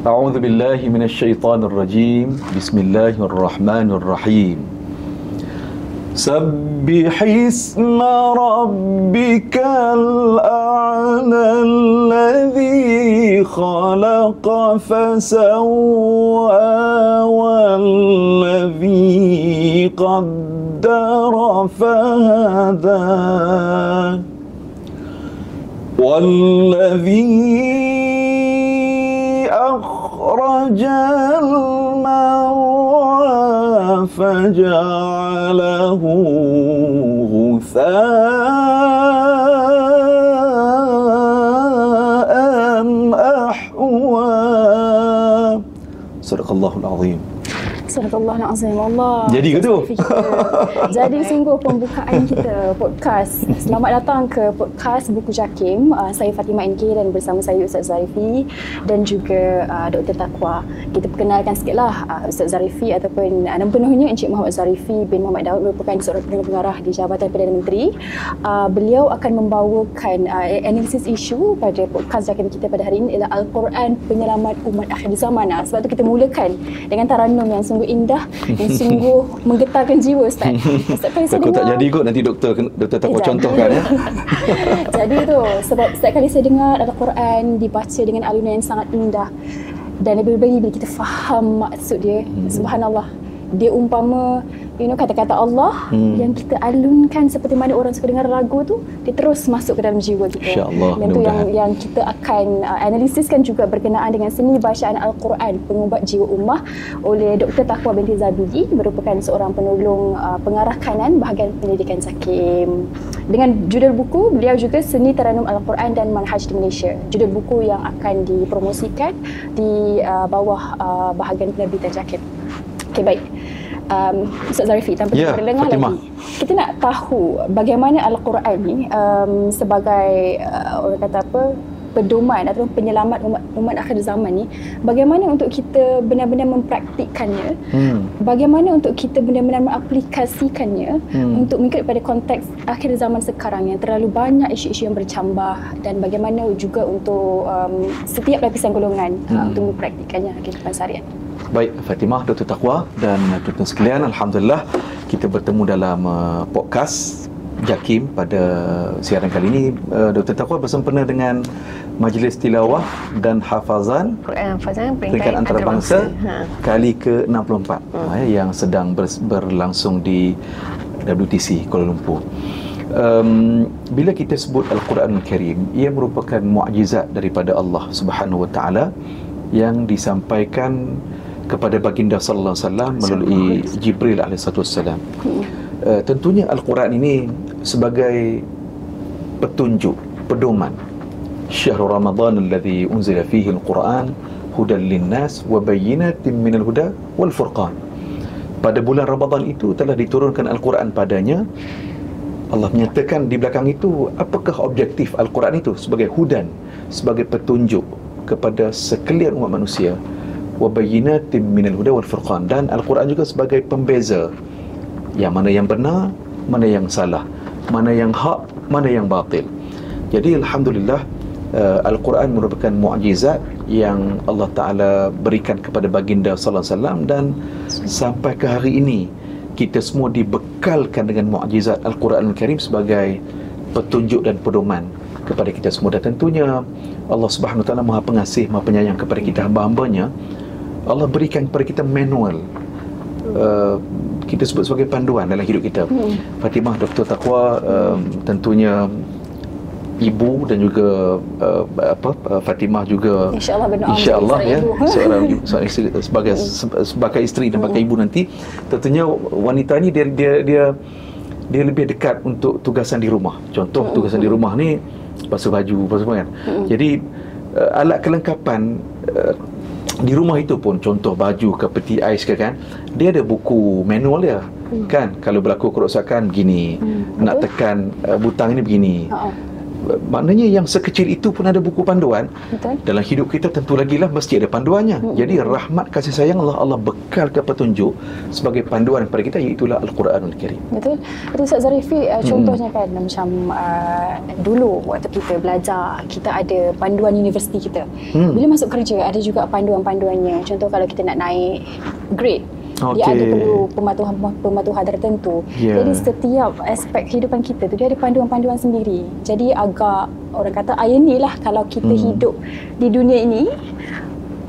أعوذ بالله من الشيطان الرجيم. بسم الله الرحمن الرحيم. سبح اسم ربك الأعلى الذي خلق فسوى والذي قدر فهدى والذي أخرج المرعى فجعله غثاء أحوى. صدق الله العظيم. Astagfirullahalazim. Allah. Jadi ke tu? Jadi sungguh pembukaan kita podcast. Selamat datang ke podcast Buku Jakim. Saya Fatimah NK dan bersama saya Ustaz Zarifi dan juga Dr. Taqwa. Kita perkenalkan sikitlah Ustaz Zarifi ataupun nama penuhnya Encik Muhammad Zarifi bin Muhammad Daud, merupakan seorang pengarah di Jabatan Perdana Menteri. Beliau akan membawakan analisis isu pada podcast Jakim kita pada hari ini ialah Al-Quran Penyelamat Umat Akhir Zaman. Sebab tu kita mulakan dengan taranum yang sungguh indah, yang sungguh menggetarkan jiwa, Ustaz. Ustaz, kali saya Takut dengar, tak jadi kot nanti doktor Taqwa contohkan ya. Jadi tu, sebab setiap kali saya dengar Al-Quran dibaca dengan alunan yang sangat indah dan lebih-lebih bila kita faham maksud dia, subhanallah, dia umpama kata-kata Allah yang kita alunkan seperti mana orang suka dengar lagu tu, dia terus masuk ke dalam jiwa kita. InsyaAllah. Dan tu yang kita akan analisiskan juga berkenaan dengan seni bacaan Al-Quran Pengubat Jiwa Ummah oleh Dr. Taqwa binti Zabidi, merupakan seorang penolong pengarah kanan bahagian pendidikan Jakim. Dengan judul buku beliau juga Seni Taranum Al-Quran dan Manhaj di Malaysia. Judul buku yang akan dipromosikan di bawah bahagian penerbitan Jakim. Okey, baik. Ustaz Zarifi, tanpa kita dengar lagi, kita nak tahu bagaimana Al-Quran ni sebagai orang kata apa, pedoman atau penyelamat umat akhir zaman ni, bagaimana untuk kita benar-benar mempraktikkannya, bagaimana untuk kita benar-benar mengaplikasikannya untuk mengikut pada konteks akhir zaman sekarang yang terlalu banyak isu-isu yang bercambah, dan bagaimana juga untuk setiap lapisan golongan untuk mempraktikkannya kehidupan seharian. Baik, Fatimah, Dr. Taqwa dan tuan-tuan sekalian, alhamdulillah kita bertemu dalam podcast Jakim pada siaran kali ini. Dr. Taqwa bersempena dengan Majlis Tilawah dan Hafazan peringkat antarabangsa kali ke-64 yang sedang berlangsung di WTC Kuala Lumpur. Bila kita sebut Al-Quranul Karim, ia merupakan mukjizat daripada Allah Subhanahu Wa Taala yang disampaikan kepada baginda sallallahu alaihi wasallam melalui Jibril alaihi wasallam. Tentunya Al-Quran ini sebagai petunjuk, pedoman. Syahrul Ramadan alladhi unzila fihi Al-Quran hudan linnas wa bayyinatin minal huda wal furqan. Pada bulan Ramadan itu telah diturunkan Al-Quran padanya. Allah menyatakan di belakang itu apakah objektif Al-Quran itu? Sebagai hudan, sebagai petunjuk kepada sekalian umat manusia, wa bayyinatin minal huda wal furqan, dan Al-Quran juga sebagai pembeza yang mana yang benar, mana yang salah, mana yang hak, mana yang batil. Jadi alhamdulillah, Al-Quran merupakan mukjizat yang Allah Taala berikan kepada baginda sallallahu alaihi wasallam, dan sampai ke hari ini kita semua dibekalkan dengan mukjizat Al-Quranul Karim sebagai petunjuk dan pedoman kepada kita semua. Dan tentunya Allah Subhanahu Wa Taala Maha Pengasih, Maha Penyayang kepada kita hamba-hambanya. Allah berikan kepada kita manual, kita sebut sebagai panduan dalam hidup kita. Fatimah, Dr. Taqwa, tentunya ibu dan juga Fatimah juga insya-Allah ya, seorang sebagai isteri dan sebagai ibu nanti, tentunya wanita ni dia lebih dekat untuk tugasan di rumah. Contoh tugasan di rumah ni basuh baju, kan. Jadi alat kelengkapan di rumah itu pun, contoh baju ke peti ais ke, kan, dia ada buku manual dia, kan. Kalau berlaku kerosakan begini, nak tekan butang ini begini. maknanya yang sekecil itu pun ada buku panduan. Betul. Dalam hidup kita tentu lagi lah mesti ada panduannya. Jadi rahmat kasih sayang Allah bekalkan petunjuk sebagai panduan kepada kita, iaitulah Al-Quranul Karim. Betul. Itu Ustaz Zarifi, contohnya kan macam dulu waktu kita belajar, kita ada panduan universiti kita. Bila masuk kerja ada juga panduan-panduannya. Contoh kalau kita nak naik grade, dia ada perlu pematuhan tertentu. Jadi setiap aspek kehidupan kita tu dia ada panduan-panduan sendiri. Jadi agak orang kata irony lah kalau kita hidup di dunia ini,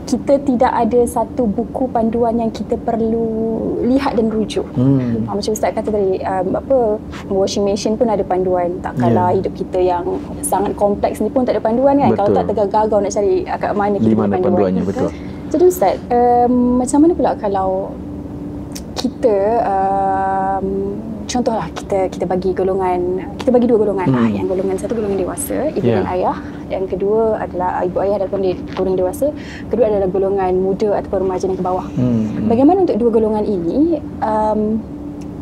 kita tidak ada satu buku panduan yang kita perlu lihat dan rujuk. Macam Ustaz kata tadi, washing machine pun ada panduan. Tak kalah hidup kita yang sangat kompleks ni pun tak ada panduan kan. Betul. Kalau tak tergagau nak cari kat mana kita di mana panduannya. Betul. Jadi Ustaz, macam mana pula kalau kita contohlah kita bagi dua golongan lah. Yang golongan satu golongan dewasa, ibu dan ayah, yang kedua adalah ibu ayah ataupun golongan dewasa, kedua adalah golongan muda ataupun remaja yang ke bawah. Bagaimana untuk dua golongan ini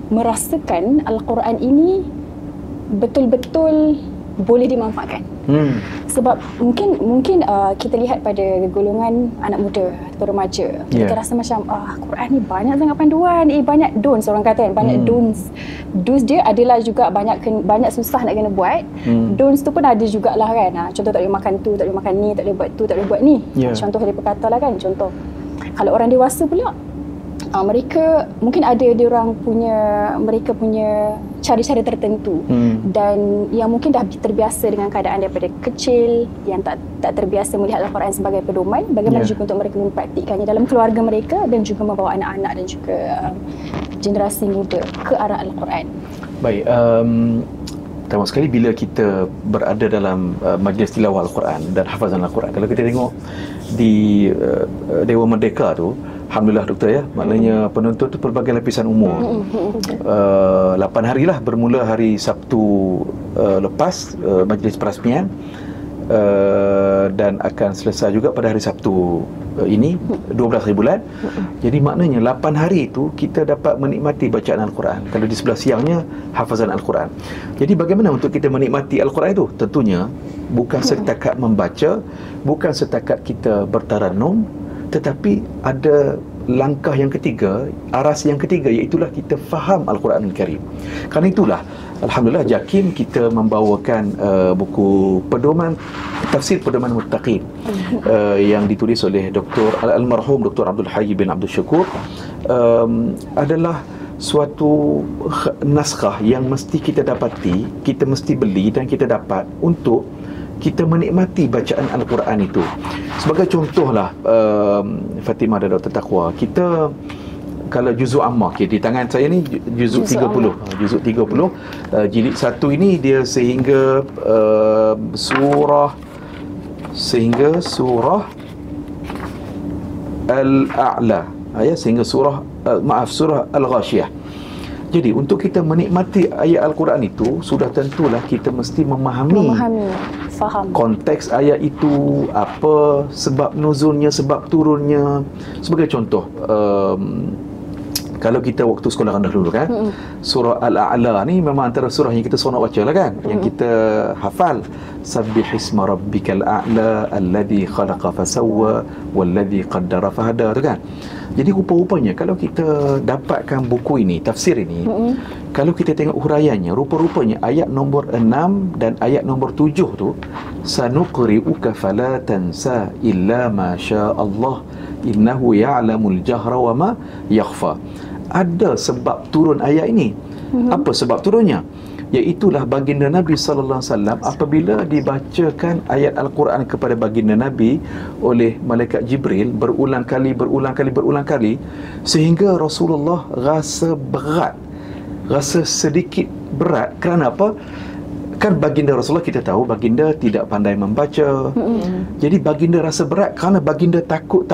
merasakan Al-Quran ini betul-betul boleh dimanfaatkan? Sebab mungkin kita lihat pada golongan anak muda atau remaja, kita rasa macam Quran ni banyak sangat panduan, banyak don'ts, orang kata kan, banyak don'ts. Don'ts dia adalah juga banyak susah nak kena buat. Don'ts tu pun ada jugalah kan. Contoh, tak boleh makan tu, tak boleh makan ni, tak boleh buat tu, tak boleh buat ni. Contoh dia berkata lah kan. Contoh kalau orang dewasa pula, mereka mungkin ada mereka punya cara-cara tertentu, dan yang mungkin dah terbiasa dengan keadaan daripada kecil, yang tak terbiasa melihat Al-Quran sebagai pedoman. Bagaimana juga untuk mereka mempraktikkannya dalam keluarga mereka dan juga membawa anak-anak dan juga generasi muda ke arah Al-Quran. Baik, pertama sekali bila kita berada dalam majlis tilawah Al-Quran dan hafazan Al-Quran, kalau kita tengok di Dewan Merdeka tu, alhamdulillah doktor ya, maknanya penonton tu pelbagai lapisan umur. 8 hari lah, bermula hari Sabtu lepas majlis perasmian, dan akan selesai juga pada hari Sabtu ini 12 hari bulan. Jadi maknanya 8 hari itu kita dapat menikmati bacaan Al-Quran. Kalau di sebelah siangnya hafazan Al-Quran. Jadi bagaimana untuk kita menikmati Al-Quran itu? Tentunya bukan setakat membaca, bukan setakat kita bertaranum, tetapi ada langkah yang ketiga, aras yang ketiga, iaitulah kita faham Al-Quranul Karim. Kerana itulah alhamdulillah JAKIM kita membawakan buku pedoman tafsir pedoman muttaqin yang ditulis oleh almarhum Dr. Abdul Hayy bin Abdul Syukur. Adalah suatu naskah yang mesti kita dapati, kita mesti beli dan kita dapat untuk kita menikmati bacaan Al-Quran itu. Sebagai contohlah, Fatimah dan Dr. Taqwa, kita kalau juzuk Ammah, di tangan saya ni juzuk 30. Juzuk 30, jilid 1 ini dia sehingga surah Al-A'la, sehingga surah Al-Ghashiyah. Jadi untuk kita menikmati ayat Al-Quran itu, sudah tentulah kita mesti memahami faham konteks ayat itu, apa sebab nuzulnya, sebab turunnya. Sebagai contoh, kalau kita waktu sekolah rendah dulu kan, surah Al-A'la ni memang antara surah yang kita seronok baca lah kan, yang kita hafal. Sabbihisma rabbikal a'la alladhi khalaqa fasawwa walladhi qaddara fahada, tu kan. Jadi rupa-rupanya kalau kita dapatkan buku ini, tafsir ini, kalau kita tengok huraiannya, rupa-rupanya ayat nombor 6 dan ayat nombor 7 tu, sanuqri'uka fala tansa illa ma syaa Allah innahu ya'lamul jahra wa ma yakhfa. Ada sebab turun ayat ini. Apa sebab turunnya? Iaitulah baginda Nabi sallallahu alaihi wasallam, apabila dibacakan ayat Al-Quran kepada baginda Nabi oleh malaikat Jibril berulang kali, sehingga Rasulullah rasa berat, rasa sedikit berat. Kerana apa? Kan baginda Rasulullah, kita tahu baginda tidak pandai membaca. Jadi baginda rasa berat kerana baginda takut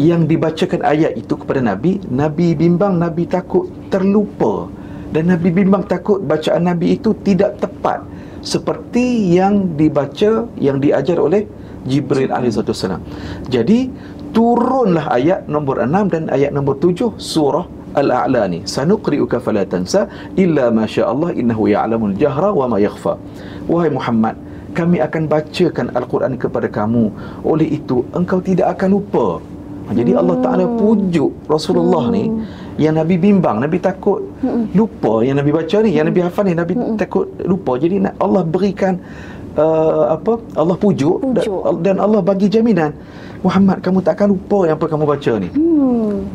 yang dibacakan ayat itu kepada Nabi, Nabi bimbang, Nabi takut terlupa, dan Nabi bimbang takut bacaan Nabi itu tidak tepat seperti yang dibaca, yang diajar oleh Jibril alaihissalam. Jadi turunlah ayat nombor 6 dan ayat nombor 7 surah al-a'la ni, sanuqri'uka fala tansa illa ma sya Allah innahu ya'lamul jahra wa ma yakhfa. Wahai Muhammad, kami akan bacakan Al-Quran kepada kamu, oleh itu engkau tidak akan lupa. Jadi Allah Ta'ala pujuk Rasulullah ni, yang Nabi bimbang, Nabi takut lupa yang Nabi baca ni, yang Nabi hafal ni, Nabi takut lupa. Jadi Allah berikan Allah pujuk. Dan Allah bagi jaminan, Muhammad, kamu tak akan lupa yang apa kamu baca ni.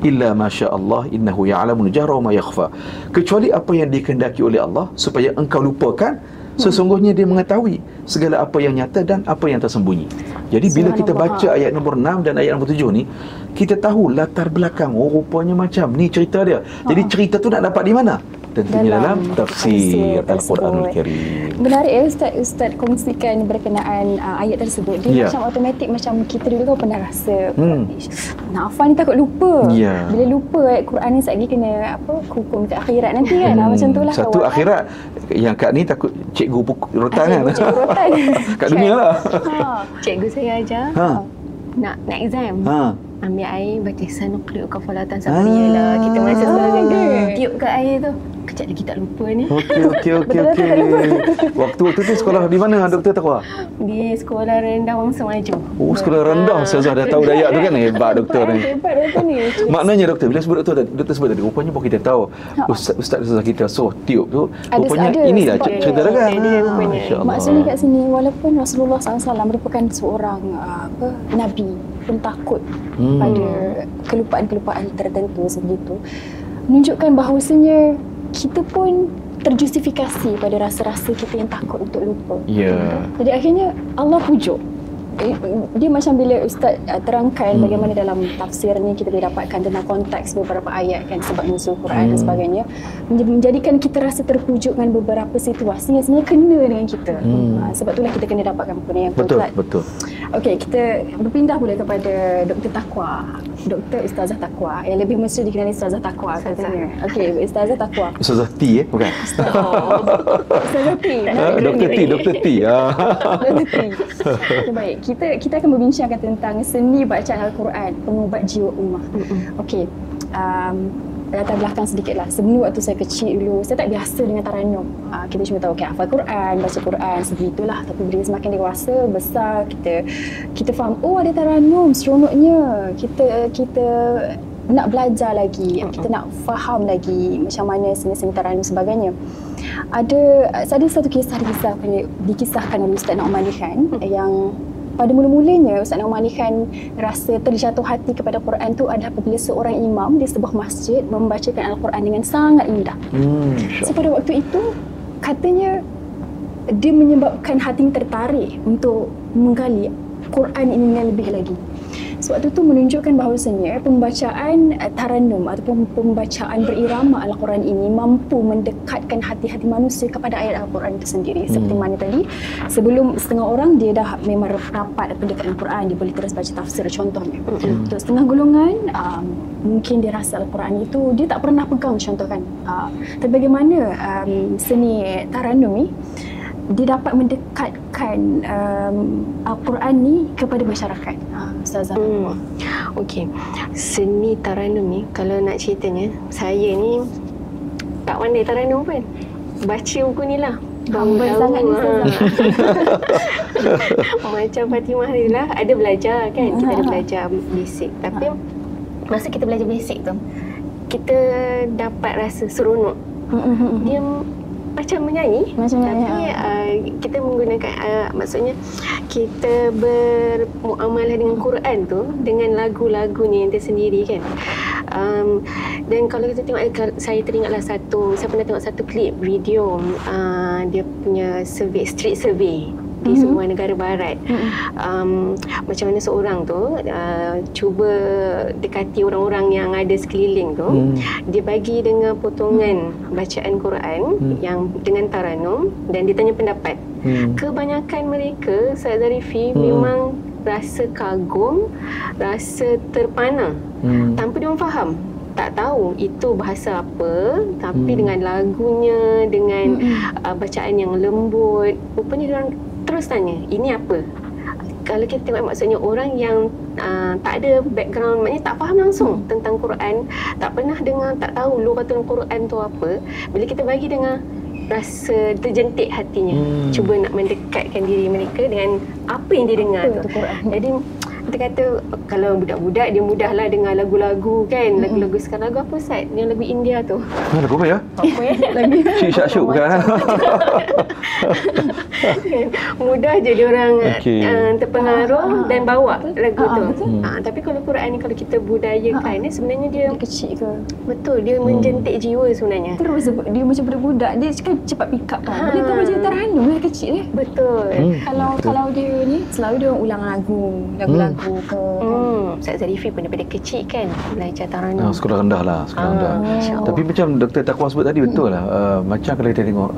Illa masya Allah innahu ya'lamul jahra wa ma yakhfa. Kecuali apa yang dikehendaki oleh Allah supaya engkau lupakan, sesungguhnya dia mengetahui segala apa yang nyata dan apa yang tersembunyi. Jadi bila kita baca ayat nombor 6 dan ayat nombor 7 ni, kita tahu latar belakang, rupanya macam ni cerita dia. Jadi cerita tu nak dapat di mana? Tentunya dalam tafsir Al-Quranul Karim. Menarik ya Ustaz kongsikan berkenaan ayat tersebut. Dia macam automatik, macam kita dulu kan pernah rasa nak hafal ni takut lupa. Bila lupa ayat Quran ni sekali kena hukum ke akhirat nanti kan. Macam tu lah. Satu akhirat, yang kat ni takut cikgu rotan kan. Cikgu rotan. Kat dunia lah. Cikgu saya ajar nak exam. Ambil air, baca sanuqri'uka fala tansa. Yalah, kita masa sekolah kan tiup kat air tu. Kejap lagi tak lupa ni. Okey. Waktu tu sekolah di mana Dr. Taqwa? Di sekolah rendah Wangsa Maju. Oh, sekolah rendah. Ustazah dah tahu Dayak tu kan. Hebat doktor ni. Hebat doktor ni. Maknanya doktor, bila sebut doktor sebut tadi, rupanya pun kita tahu ustaz kita tiup tu, rupanya inilah cerita dia kan. Maksudnya kat sini, walaupun Rasulullah SAW merupakan seorang Nabi pun takut pada kelupaan-kelupaan tertentu sebegitu, menunjukkan bahawasanya kita pun terjustifikasi pada rasa-rasa kita yang takut untuk lupa. Jadi akhirnya Allah pujuk. Dia macam bila Ustaz terangkan bagaimana dalam tafsir ni kita boleh dapatkan tentang konteks beberapa ayat kan, sebab nuzul Quran dan sebagainya, menjadikan kita rasa terpujuk dengan beberapa situasi yang sebenarnya kena dengan kita. Sebab itulah kita kena dapatkan buku yang betul. Okey, kita berpindah pula kepada Dr. Taqwa. Dr. Ustazah Taqwa, yang lebih mesti dikenali Ustazah Taqwa katanya. Okey, Ustazah Taqwa. Ustazah T bukan? Ustazah T. Dr. T. Dr. T. Baik, kita akan berbincangkan tentang seni bacaan Al-Quran, pengubat jiwa ummah. Okey. Latar belakang sedikitlah. Sebelum waktu saya kecil dulu, saya tak biasa dengan taranum. Kita cuma tahu hafal Quran, baca Quran, sebegitulah. Tapi bila semakin dewasa, besar, kita faham, oh ada taranum, seronoknya. Kita nak belajar lagi, kita nak faham lagi macam mana seni-seni taranum sebagainya. Ada satu kisah dikisahkan oleh Ustaz Na'um Ali Khan yang pada mula-mulanya Ustaz Na'um Ali Khan rasa terjatuh hati kepada Quran tu adalah apabila seorang imam di sebuah masjid membacakan Al-Quran dengan sangat indah. So pada waktu itu katanya dia menyebabkan hati tertarik untuk menggali Quran ini dengan lebih lagi. Sebab itu menunjukkan bahawasanya pembacaan taranum ataupun pembacaan berirama Al-Quran ini mampu mendekatkan hati-hati manusia kepada ayat Al-Quran itu sendiri. Seperti mana tadi, sebelum setengah orang dia dah memang rapat pendekatan Al-Quran, dia boleh terus baca tafsir contohnya. Untuk setengah golongan, mungkin dia rasa Al-Quran itu dia tak pernah pegang contoh kan. Tapi bagaimana seni taranum ni dia dapat mendekatkan Al-Quran ni kepada masyarakat. Ustazah. Okey. Seni taranum ni, kalau nak ceritanya, saya ni tak pandai taranum pun. Baca buku ni lah. Hamba sangat ni Ustazah. Macam Fatimah ni lah, ada belajar kan. Kita ada belajar basic. Tapi masa kita belajar basic tu, kita dapat rasa seronok. Dia macam menyanyi, tapi kita menggunakan maksudnya kita bermuamalah dengan Quran tu dengan lagu-lagunya yang tersendiri kan. Dan kalau kita tengok, saya teringatlah saya pernah tengok satu klip video dia punya street survey di sebuah negara barat. Macam mana seorang tu cuba dekati orang-orang yang ada sekeliling tu. Dia bagi dengan potongan bacaan Quran yang dengan taranum dan dia tanya pendapat. Kebanyakan mereka, Ustaz Zarifi, memang rasa kagum, rasa terpana tanpa dia orang faham. Tak tahu itu bahasa apa, tapi dengan lagunya, dengan bacaan yang lembut, rupanya dia orang terus tanya, ini apa? kalau kita tengok maksudnya orang yang tak ada background, maknanya tak faham langsung tentang Quran, tak pernah dengar, tak tahu lughatul Quran tu apa, bila kita bagi dengar rasa terjentik hatinya, cuba nak mendekatkan diri mereka dengan apa yang dia dengar tu. Jadi kita kata kalau budak-budak dia mudahlah dengar lagu-lagu kan, lagu-lagu sekarang. Lagu apa Ustaz? Yang lagu India tu. Lagu apa ya? Apa ya? Lagi Syik Syak Syuk kan? Mudah je dia orang terpengaruh dan bawa lagu tu. Tapi kalau Quran ni kalau kita budayakan ni sebenarnya dia kecil ke? Betul, dia menjentik jiwa sebenarnya. Terus dia macam budak-budak, dia kan cepat pick up kan. Dia tahu macam teranum dia kecil ni. Betul. Kalau dia ni selalu dia ulang lagu-lagu ke. Ustaz Zarifi pun daripada kecil kan belajar taranum. Sekolah rendah lah, sekolah rendah. Tapi macam Dr. Taqwa sebut tadi betul lah. Macam kalau kita tengok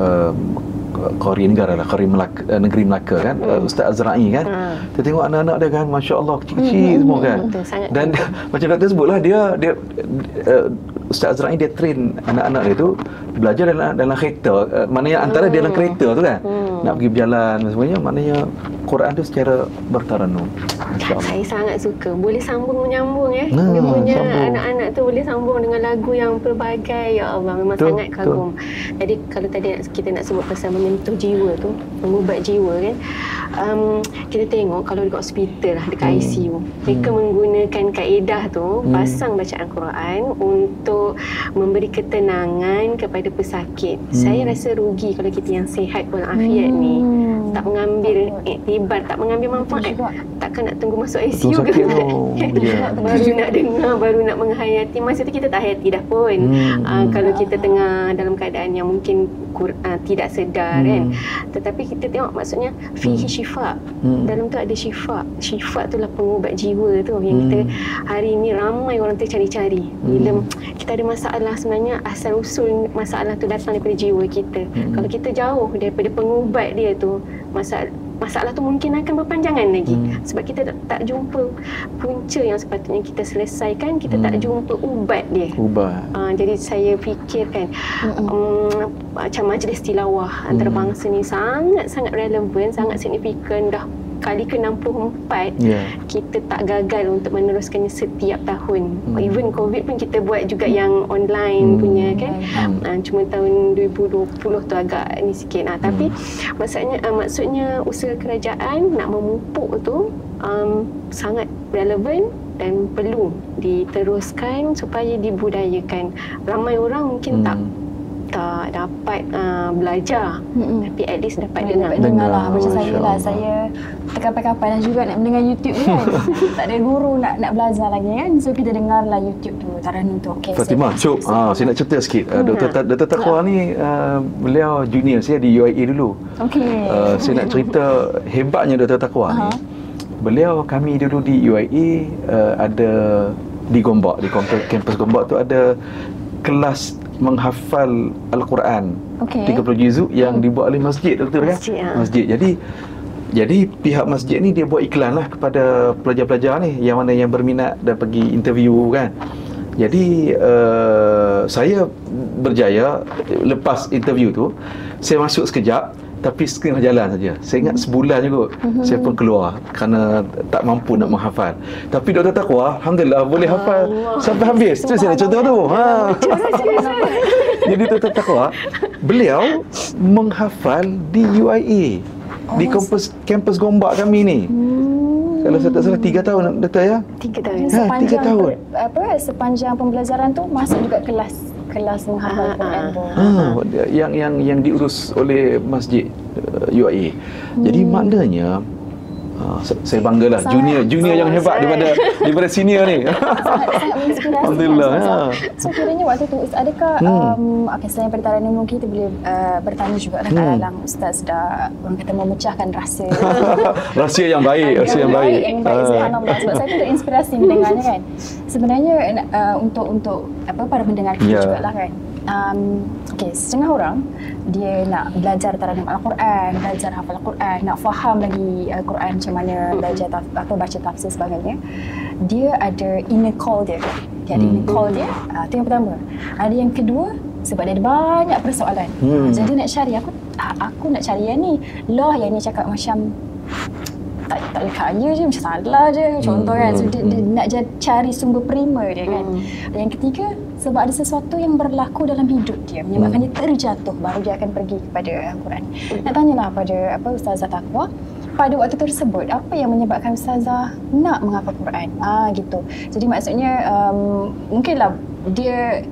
Qari negara lah, Qari Melaka, negeri Melaka kan, Ustaz Azra'i kan, kita tengok anak-anak dia kan, Masya Allah kecil-kecil semua kan. Betul, sangat dan macam doktor sebut lah, dia Ustaz Azra'i dia train anak-anak dia tu belajar dalam kereta, maknanya antara dia dalam kereta tu kan, nak pergi berjalan dan semuanya, maknanya Quran tu secara bertaranum. Saya sangat suka, boleh sambung menyambung ya. Dia punya anak-anak tu boleh sambung dengan lagu yang pelbagai. Ya Allah, memang sangat kagum. Jadi kalau tadi kita nak sebut pasal menyentuh jiwa tu, mengubat jiwa kan, kita tengok kalau dekat hospital lah, dekat ICU, mereka menggunakan kaedah tu, pasang bacaan Quran untuk memberi ketenangan kepada pesakit. Saya rasa rugi kalau kita yang sihat walafiat ni tak mengambil iktibar, tak mengambil manfaat. Takkan nak tunggu masuk ICU ke? Baru nak dengar, baru nak menghayati. Masa tu kita tak hayati dah pun. Kalau kita tengah dalam keadaan yang mungkin tidak sedar kan. Tetapi kita tengok maksudnya fihi syifa. Dalam tu ada syifa. Syifa tu lah pengubat jiwa tu yang kita hari ni ramai orang tercari-cari. Bila kita ada masalah, sebenarnya asal usul masalah tu datang daripada jiwa kita. Kalau kita jauh daripada pengubat dia tu, masalah tu mungkin akan berpanjangan lagi. Sebab kita tak jumpa punca yang sepatutnya kita selesaikan, kita tak jumpa ubat dia. Jadi saya fikirkan macam majlis tilawah antarabangsa ni sangat-sangat relevan, sangat signifikan. Dah kali ke-64 kita tak gagal untuk meneruskannya setiap tahun. Even COVID pun kita buat juga yang online punya kan. Cuma tahun 2020 tu agak ni sikit. Tapi maksudnya usaha kerajaan nak memupuk tu sangat relevan dan perlu diteruskan supaya dibudayakan. Ramai orang mungkin tak dapat belajar, tapi at least dapat dengar lah. Macam saya lah, saya terkapai-kapai juga nak mendengar YouTube kan. Tak ada guru nak belajar lagi kan, so kita dengar lah YouTube tu, taranum tu. Fatimah, saya nak cerita sikit. Dr. Taqwa ni beliau junior saya di UIA dulu. Saya nak cerita hebatnya Dr. Taqwa ni. Beliau, kami dulu di UIA ada di Gombak, di kampus Gombak tu ada kelas menghafal Al-Quran 30 juzuk yang dibuat oleh masjid, betul kan? Masjid. Jadi pihak masjid ni dia buat iklan lah kepada pelajar-pelajar ni yang mana yang berminat dan pergi interview kan. Jadi saya berjaya lepas interview tu, saya masuk sekejap tapi setengah jalan saja. Saya ingat sebulan juga saya pun keluar kerana tak mampu nak menghafal. Tapi Dr. Taqwa alhamdulillah boleh hafal sampai habis. Itu saya nak contoh tu. Jadi Dr. Taqwa beliau menghafal di UIA, di kampus Gombak kami ni. Kalau saya tak salah 3 tahun Doktor ya? 3 tahun. 3 tahun. Sepanjang pembelajaran tu masuk juga kelas menghafal Quran tu. Yang diurus oleh masjid UIA. Jadi maknanya saya banggalah junior yang hebat daripada senior ni. Sangat menginspirasi. Alhamdulillah. So kiranya waktu tu adakah selain daripada taranum mungkin kita boleh bertanya juga dalam Ustaz dah orang kata memecahkan rahsia. Rahsia yang baik, rahsia yang baik. Subhanallah, sebab saya tu terinspirasi mendengarnya kan. Sebenarnya untuk para pendengar kita jugalah kan. Setengah orang dia nak belajar taranum Al-Quran, belajar hafal Al-Quran, nak faham lagi Al-Quran macam mana, belajar baca tafsir sebagainya. Dia ada inner call dia. Dia ada inner call dia. Itu yang pertama. Ada yang kedua, sebab dia ada banyak persoalan. Jadi nak cari aku nak cari yang ni. Yang ni cakap macam tak boleh kaya je, macam salah je contoh kan. So dia nak cari sumber prima dia kan. Yang ketiga, sebab ada sesuatu yang berlaku dalam hidup dia menyebabkan dia terjatuh, baru dia akan pergi kepada Al-Quran. Nak tanyalah pada Ustazah Taqwa, pada waktu tersebut apa yang menyebabkan Ustazah nak menghafal Quran? Gitu. Jadi maksudnya mungkinlah dia,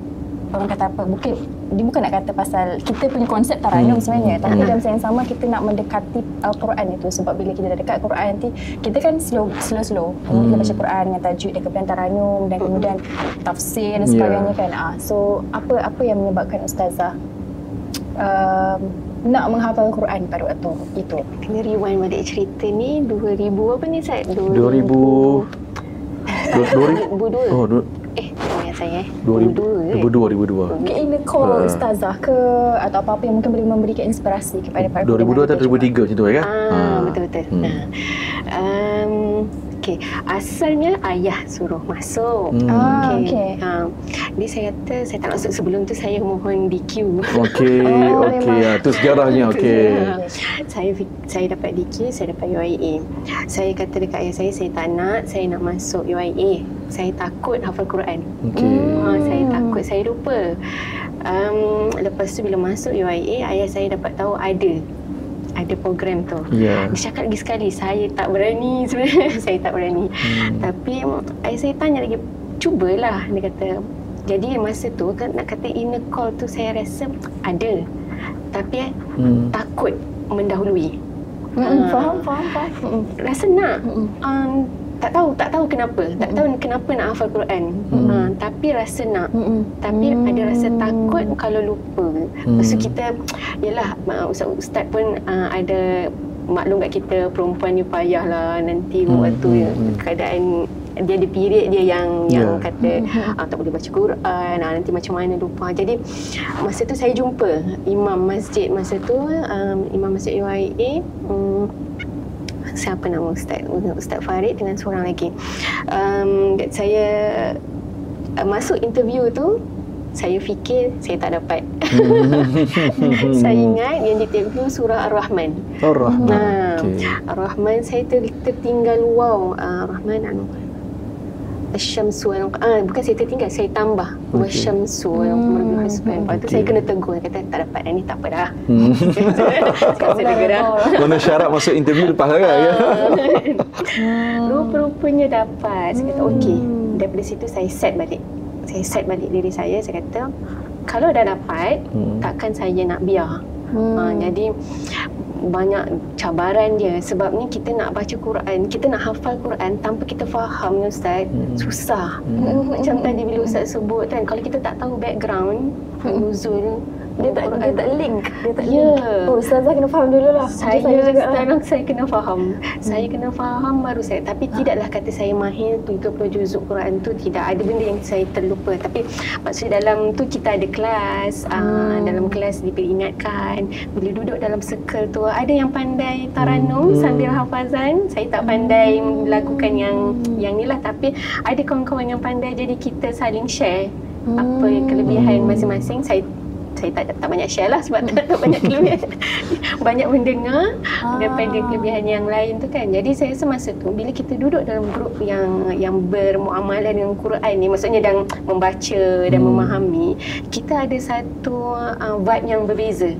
orang kata apa, mungkin dia bukan nak kata pasal kita punya konsep taranum sebenarnya, tapi dalam masa yang sama kita nak mendekati Al-Quran itu. Sebab bila kita dah dekat Quran nanti, kita kan slow. Kita baca Quran dengan tajuk dan kemudian taranum dan kemudian tafsir dan sebagainya kan. So apa yang menyebabkan Ustazah nak menghafal Quran pada waktu itu? Kena rewind balik cerita ni 2000 apa ni Ustaz? 2002. Saya 2002. Mungkin ini call Ustazah ke atau apa-apa yang mungkin boleh memberikan inspirasi kepada para 2002 atau 2003 macam tu kan? Betul-betul. Okey, asalnya ayah suruh masuk. Okey. Dia saya kata saya tak masuk, sebelum tu saya mohon DQ. Okey. Tu sejarahnya. Okey. Saya dapat DQ, saya dapat UIA. Saya kata dekat ayah saya tak nak, saya nak masuk UIA. Saya takut hafal Quran. Saya takut, saya lupa. Lepas tu bila masuk UIA, ayah saya dapat tahu ada program tu. Dia cakap lagi sekali, saya tak berani sebenarnya. Saya tak berani. Tapi ayah saya tanya lagi, cubalah, dia kata. Jadi masa tu kan, nak kata inner call tu saya rasa ada. Tapi takut mendahului. Faham. Rasa nak. Tak tahu kenapa. Tak tahu kenapa nak hafal Quran. Tapi rasa nak. Tapi ada rasa takut kalau lupa. Lepas tu kita, yalah, ustaz pun ada maklum kat kita, perempuan ni payahlah nanti waktu keadaan dia ada period dia yang kata tak boleh baca Quran, nanti macam mana lupa. Jadi masa tu saya jumpa imam masjid masa tu, imam masjid UIA, siapa nama Ustaz Farid dengan seorang lagi. Saya masuk interview tu, saya fikir saya tak dapat. Saya ingat yang interview surah Ar-Rahman. Ar-Rahman saya tertinggal. Ar-Rahman Asy-Syamsu bukan saya tertinggal, saya tambah Wasyamsu wal qamari hisban. Lepas tu saya kena tegur, kata tak dapat ni, tak apa dah. Mana syarat masuk interview lepas kan? Rupa-rupanya dapat. Saya kata okey. Daripada situ saya set balik diri saya kata kalau dah dapat, takkan saya nak biar. Jadi banyak cabaran dia. Sebab ni kita nak baca Quran, kita nak hafal Quran tanpa kita faham ni Ustaz, susah. Macam tadi bila Ustaz sebut kan, kalau kita tak tahu background nuzul, dia tak link. Ustazah kena faham dulu lah. Saya kena faham. Saya kena faham baru saya. Tapi tidaklah kata saya mahir 30 juzuk Quran tu, tidak. Ada benda yang saya terlupa. Tapi maksudnya dalam tu kita ada kelas. Dalam kelas diperingatkan. Bila duduk dalam circle tu, ada yang pandai taranum sambil hafazan. Saya tak pandai melakukan yang ni lah. Tapi ada kawan-kawan yang pandai, jadi kita saling share apa kelebihan masing-masing. Saya tak banyak share lah sebab tak banyak kelebihan. Banyak mendengar daripada kelebihan yang lain tu kan. Jadi saya rasa masa tu bila kita duduk dalam grup yang bermuamalah dengan Quran ni, maksudnya dan membaca dan memahami, kita ada satu vibe yang berbeza.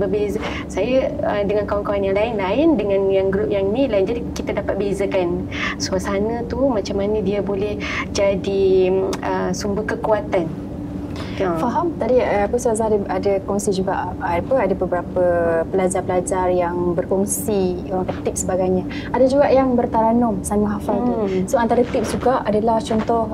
Berbeza. Saya dengan kawan-kawan yang lain, dengan yang grup yang ni lain. Jadi kita dapat bezakan suasana tu macam mana dia boleh jadi sumber kekuatan. Faham. Tadi Ustazah ada kongsi juga ada beberapa pelajar-pelajar yang berkongsi tips sebagainya. Ada juga yang bertaranum sambil hafal tu. So antara tips juga adalah contoh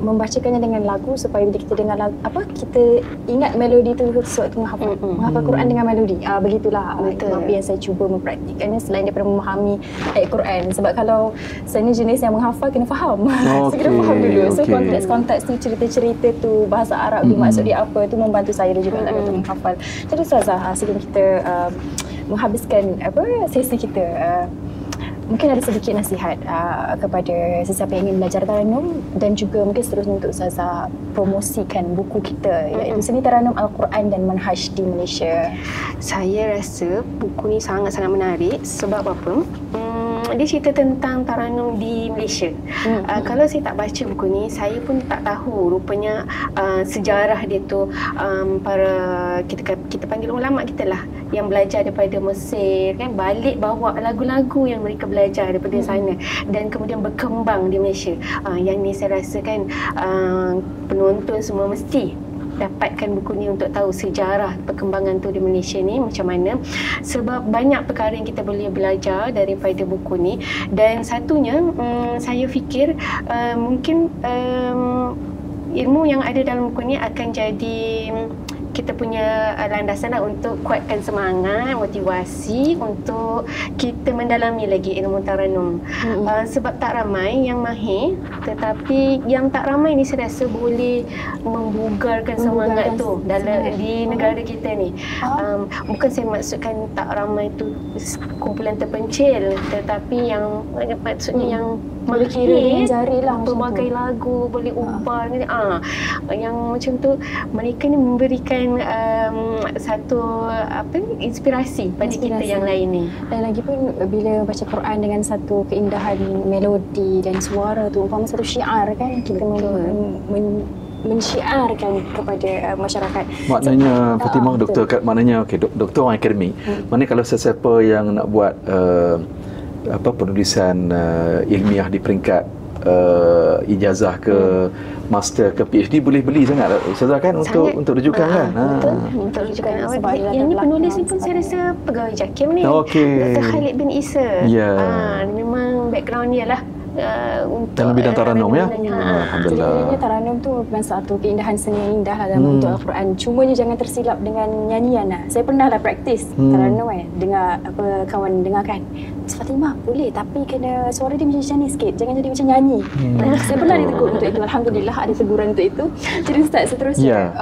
membacakannya dengan lagu supaya bila kita dengar lagu, kita ingat melodi tu sewaktu menghafal Quran dengan melodi. Begitulah apa yang saya cuba mempraktikkannya selain daripada memahami ayat Quran. Sebab kalau saya ni jenis yang menghafal, kena faham. So kena faham dulu. So konteks-konteks tu, cerita-cerita tu, bahasa Arab tu maksud dia apa, tu membantu saya juga untuk menghafal. Jadi Ustazah, sebelum kita menghabiskan sesi kita, mungkin ada sedikit nasihat kepada sesiapa yang ingin belajar taranum, dan juga mungkin seterusnya untuk Ustazah promosikan buku kita iaitu Seni Taranum Al-Quran dan Manhaj di Malaysia. Saya rasa buku ni sangat-sangat menarik. Sebab apa? dia cerita tentang Taranum di Malaysia. Kalau saya tak baca buku ni, saya pun tak tahu rupanya sejarah dia tu, para kita panggil ulama kita lah yang belajar daripada Mesir kan, balik bawa lagu-lagu yang mereka belajar daripada sana dan kemudian berkembang di Malaysia. Yang ni saya rasa kan penonton semua mesti dapatkan buku ni untuk tahu sejarah perkembangan tu di Malaysia ni macam mana, sebab banyak perkara yang kita boleh belajar daripada buku ni. Dan satunya saya fikir mungkin ilmu yang ada dalam buku ni akan jadi kita punya landasan lah untuk kuatkan semangat, motivasi untuk kita mendalami lagi ilmu Taranum. Sebab tak ramai yang mahir, tetapi yang tak ramai ni saya rasa boleh membugarkan semangat tu dalam di negara kita ni. Bukan saya maksudkan tak ramai tu kumpulan terpencil, tetapi yang maksudnya yang boleh kira dengan jari lah, berbagai lagu boleh ubah yang macam tu. Mereka ni memberikan satu inspirasi pada kita yang lain ni. Dan lagi pun bila baca Quran dengan satu keindahan melodi dan suara tu, umpama satu syiar kan, kita mensyiarkan kepada masyarakat. Maknanya Fatimah, doktor kat maknanya doktor orang akademik. Maknanya kalau sesiapa yang nak buat penulisan ilmiah di peringkat ijazah ke master ke PhD boleh beli sangat Ustazah kan, untuk rujukan kan. Betul, untuk rujukan awal. Yang ni penulis ni pun saya rasa pegawai JAKIM ni, Dr. Khalid bin Isa. Memang background dia lah dalam bidang Taranum ya. Alhamdulillah. Jadi Taranum tu bukan satu keindahan seni yang indah lah dalam bentuk Al-Quran. Cuma jangan tersilap dengan nyanyian lah. Saya pernah lah praktis Taranum dengar kawan dengarkan. Fatimah boleh tapi kena suara dia macam nyanyi sikit, jangan jadi macam nyanyi. Saya pernah ditegur untuk itu. Alhamdulillah ada teguran untuk itu. Jadi Ustaz seterusnya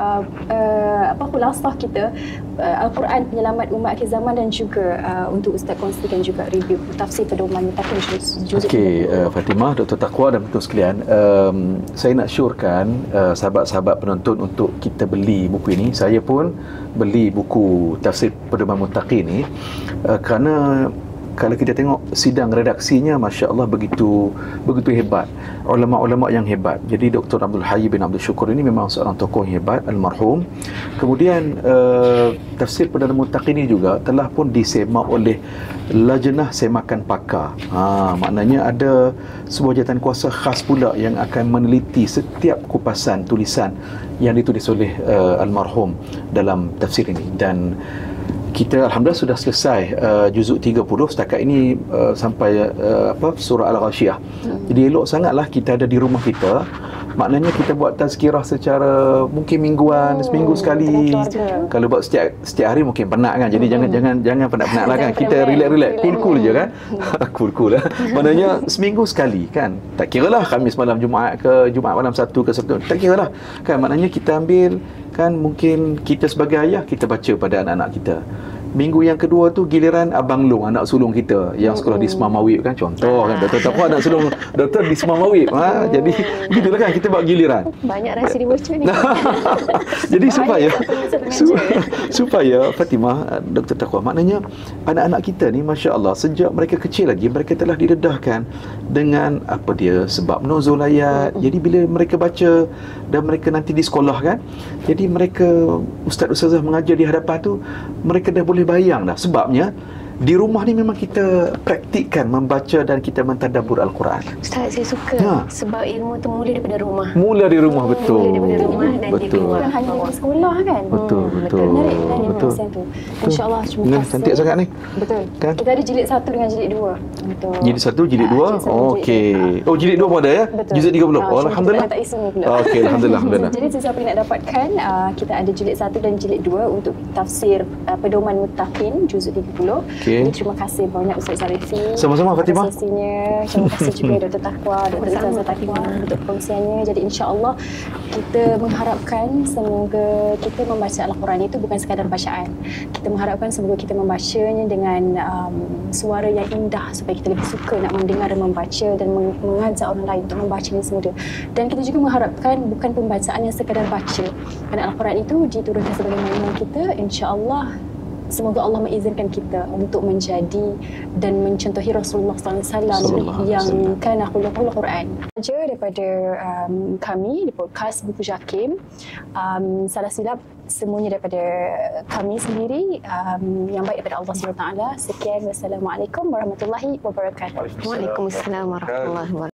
khulasah kita Al-Quran penyelamat umat akhir zaman, dan juga untuk Ustaz kongsikan juga review tafsir pedoman mutakin juz. Fatimah, Dr. Taqwa dan betul sekalian, saya nak syorkan sahabat-sahabat penonton untuk kita beli buku ini. Saya pun beli buku tafsir pedoman muttaqin ni kerana kalau kita tengok sidang redaksinya, Masya Allah begitu hebat, ulama-ulama yang hebat. Jadi Dr. Abdul Hayy bin Abdul Syukur ini memang seorang tokoh yang hebat, almarhum. Kemudian tafsir pedoman muttaqin ini juga telah pun disemak oleh Lajnah Semakan Pakar. Maknanya ada sebuah jawatan kuasa khas pula yang akan meneliti setiap kupasan tulisan yang ditulis oleh almarhum dalam tafsir ini. Dan kita alhamdulillah sudah selesai juzuk 30 setakat ini sampai surah Al-Ghasyiyah. Jadi elok sangatlah kita ada di rumah kita. Maknanya kita buat tazkirah secara mungkin mingguan, seminggu sekali. Kalau buat setiap hari mungkin penat kan. Jadi jangan penat-penat lah kan. Kita relax, cool je kan. Cool lah. Maknanya seminggu sekali kan. Tak kira lah Khamis malam, Jumaat malam Sabtu ke Sabtu. Tak kira lah kan. Maknanya kita ambil kan, mungkin kita sebagai ayah kita baca pada anak-anak kita. Minggu yang kedua tu giliran Abang Long, anak sulung kita yang sekolah di Semar Mawib kan, contoh kan, Dr. Taqwa anak sulung doktor di Semar Mawib. Jadi begitulah kan, kita buat giliran. Banyak rahsia dibaca ni. Jadi supaya Fatimah, Dr. Taqwa, maknanya anak-anak kita ni Masya Allah sejak mereka kecil lagi mereka telah didedahkan dengan sebab nuzul ayat. Jadi bila mereka baca dan mereka nanti di sekolah kan, jadi mereka ustaz-ustazah mengajar di hadapan tu, mereka dah boleh bayang dah. Sebabnya di rumah ni memang kita praktikkan membaca dan kita mentadabbur Al-Quran. Ustaz, saya suka sebab ilmu tu mula daripada rumah. Mula di rumah, betul. Mula daripada rumah dan di luar. Bukan hanya di sekolah kan. Betul. Betul. InsyaAllah cuma cantik sangat ni. Betul. Kan? Kita ada jilid 1 dengan jilid 2. Untuk jilid 1, jilid 2. Okey. Oh, jilid 2 pun ada ya? Juzuk 30. Alhamdulillah. Tak isi ni pula. Okey, alhamdulillah. Jadi sesiapa yang nak dapatkan, kita ada jilid 1 dan jilid 2 untuk tafsir pedoman muttaqin juzuk 30. Okay. Terima kasih banyak Ustaz Zarifi. Sama-sama Fatimah. Terima kasih juga Dr. Taqwa, Dr. Ustazah Taqwa untuk perkongsiannya. Jadi insya-Allah kita mengharapkan semoga kita membaca Al-Quran itu bukan sekadar bacaan. Kita mengharapkan semoga kita membacanya dengan suara yang indah supaya kita lebih suka nak mendengar dan membaca dan mengajak orang lain untuk membacanya semula. Dan kita juga mengharapkan bukan pembacaan yang sekadar baca. Kerana Al-Quran itu diturunkan sebagai mainan kita, insya-Allah semoga Allah mengizinkan kita untuk menjadi dan mencontohi Rasulullah SAW yang kana khuluqul Quran. Saja daripada kami di podcast Buku Jakim. Salah silap semuanya daripada kami sendiri, yang baik daripada Allah SWT. Sekian, wassalamualaikum warahmatullahi wabarakatuh. Waalaikumsalam warahmatullahi wabarakatuh.